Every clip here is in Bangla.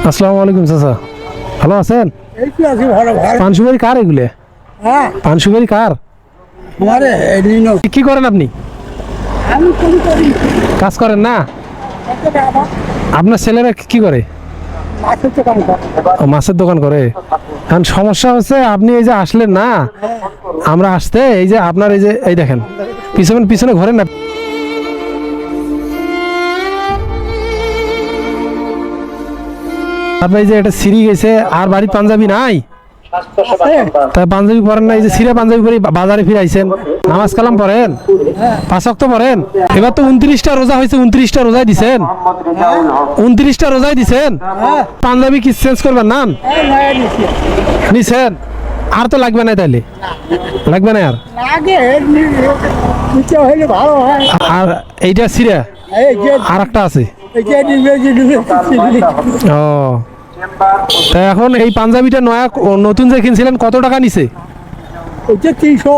আসসালামু আলাইকুম চাচা, ভালো আছেন? এই তো আছি ভালো ভালো। পান সুপারি কার এগুলো? হ্যাঁ পান সুপারি কার? আমারে এদিনও কি করেন আপনি? আমি কোন করি কাজ করেন না? কত টাকা আপনার ছেলেরা কি করে? মাছের দোকান করে। ও, মাছের দোকান করে। এখন সমস্যা হচ্ছে আপনি এই যে আসলেন না, আমরা আসতে এই যে আপনার এই যে এই দেখেন পিছনে পিছনে ঘরেন না, তারপরে এই যে এটা সিঁড়ি গেছে আর বাড়ির পাঞ্জাবি নাই, তাই পাঞ্জাবি পরেন না, এই যে সিরা পাঞ্জাবি পরে বাজারে ফিরাইছেন, নামাজ কালাম পড়েন, 5 ওয়াক্ত পড়েন। এবার তো 29টা রোজা হয়েছে, 29টা রোজাই দিছেন, 29টা রোজাই দিছেন, পাঞ্জাবি কি চেঞ্জ করবেন না? এই নয়া নিছি নিছেন আর তো লাগবে না, তাইলে লাগবে না আর। লাগে নিতে হইলে ভালো হয়। আর এইটা সিরা এই যে আর একটা আছে। এই যে নিবে যে নিবে ও, তা এখন এই পাঞ্জাবিটা নয়া নতুন যে কিনছিলেন কত টাকা নিছে? ওই যে 300।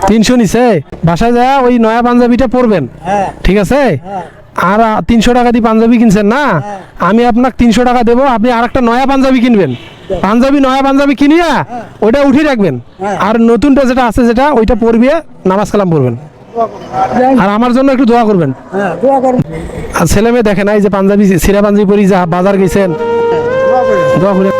300 নিছে। বাসায় যা ওই নয়া পাঞ্জাবিটা পরবেন, হ্যাঁ ঠিক আছে? হ্যাঁ আর 300 টাকা দিয়ে পাঞ্জাবি কিনছেন না, আমি আপনাকে 300 টাকা দেবো, আপনি আর একটা নয়া পাঞ্জাবি কিনবেন। পাঞ্জাবি নয়া পাঞ্জাবি কিনিয়া ওইটা উঠিয়ে রাখবেন, আর নতুনটা যেটা আছে যেটা ওইটা পরবে, নামাজ কালাম পড়বেন, আর আমার জন্য একটু দোয়া করবেন। হ্যাঁ দোয়া করুন। আর ছেলে মেয়ে দেখে না এই যে পাঞ্জাবি সিরা পাঞ্জাবি পরি যা বাজার গেছেন, দোয়া করুন। দোয়া করে